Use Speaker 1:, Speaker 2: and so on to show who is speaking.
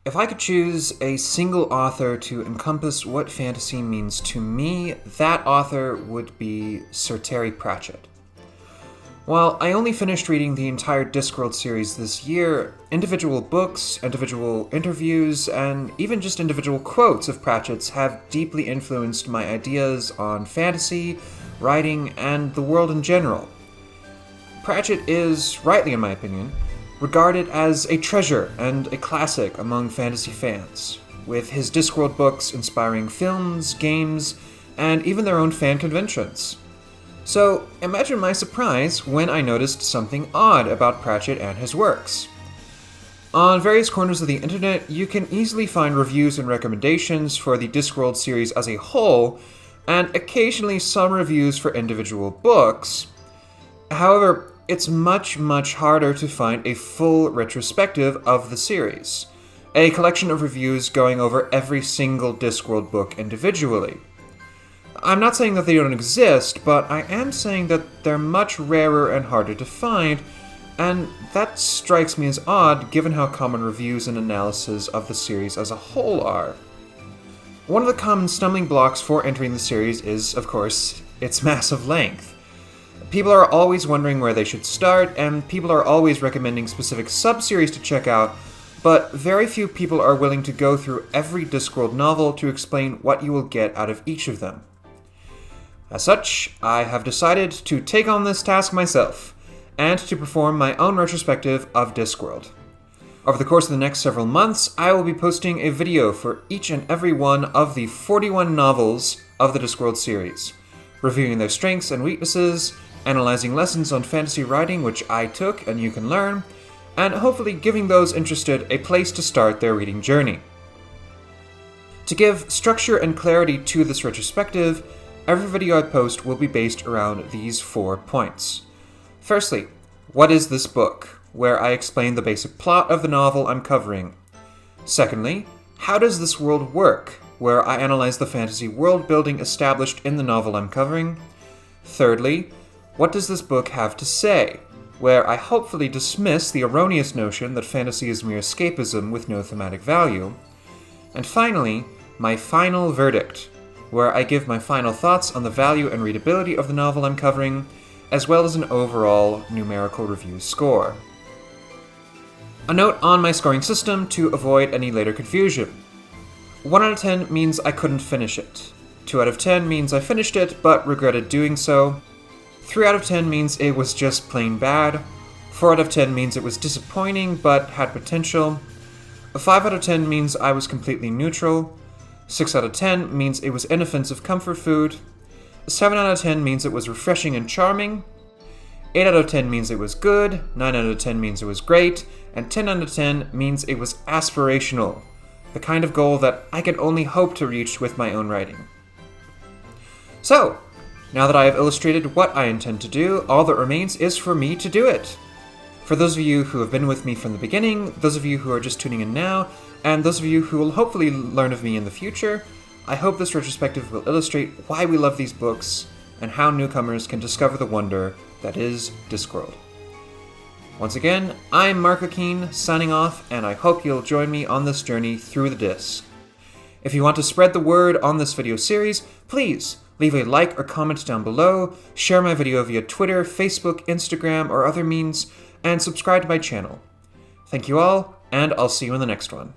Speaker 1: If I could choose a single author to encompass what fantasy means to me, that author would be Sir Terry Pratchett. While I only finished reading the entire Discworld series this year, individual books, individual interviews, and even just individual quotes of Pratchett's have deeply influenced my ideas on fantasy, writing, and the world in general. Pratchett is, rightly in my opinion, regarded as a treasure and a classic among fantasy fans, with his Discworld books inspiring films, games, and even their own fan conventions. So imagine my surprise when I noticed something odd about Pratchett and his works. On various corners of the internet, you can easily find reviews and recommendations for the Discworld series as a whole, and occasionally some reviews for individual books. However, it's much harder to find a full retrospective of the series, a collection of reviews going over every single Discworld book individually. I'm not saying that they don't exist, but I am saying that they're much rarer and harder to find, and that strikes me as odd given how common reviews and analysis of the series as a whole are. One of the common stumbling blocks for entering the series is, of course, its massive length. People are always wondering where they should start, and people are always recommending specific sub-series to check out, but very few people are willing to go through every Discworld novel to explain what you will get out of each of them. As such, I have decided to take on this task myself, and to perform my own retrospective of Discworld. Over the course of the next several months, I will be posting a video for each and every one of the 41 novels of the Discworld series, reviewing their strengths and weaknesses, analyzing lessons on fantasy writing which I took and you can learn, and hopefully giving those interested a place to start their reading journey. To give structure and clarity to this retrospective, every video I post will be based around these 4 points. Firstly, what is this book, where I explain the basic plot of the novel I'm covering. Secondly, how does this world work, where I analyze the fantasy world building established in the novel I'm covering. Thirdly, what does this book have to say, where I hopefully dismiss the erroneous notion that fantasy is mere escapism with no thematic value. And finally, my final verdict, where I give my final thoughts on the value and readability of the novel I'm covering, as well as an overall numerical review score. A note on my scoring system to avoid any later confusion. 1 out of 10 means I couldn't finish it. 2 out of 10 means I finished it but regretted doing so. 3 out of 10 means it was just plain bad. 4 out of 10 means it was disappointing but had potential. 5 out of 10 means I was completely neutral. 6 out of 10 means it was inoffensive comfort food. 7 out of 10 means it was refreshing and charming. 8 out of 10 means it was good. 9 out of 10 means it was great. And 10 out of 10 means it was aspirational, the kind of goal that I can only hope to reach with my own writing. So, now that I have illustrated what I intend to do, all that remains is for me to do it. For those of you who have been with me from the beginning, those of you who are just tuning in now, and those of you who will hopefully learn of me in the future, I hope this retrospective will illustrate why we love these books and how newcomers can discover the wonder that is Discworld. Once again, I'm Mark O'Keen, signing off, and I hope you'll join me on this journey through the disc. If you want to spread the word on this video series, please leave a like or comment down below, share my video via Twitter, Facebook, Instagram, or other means, and subscribe to my channel. Thank you all, and I'll see you in the next one.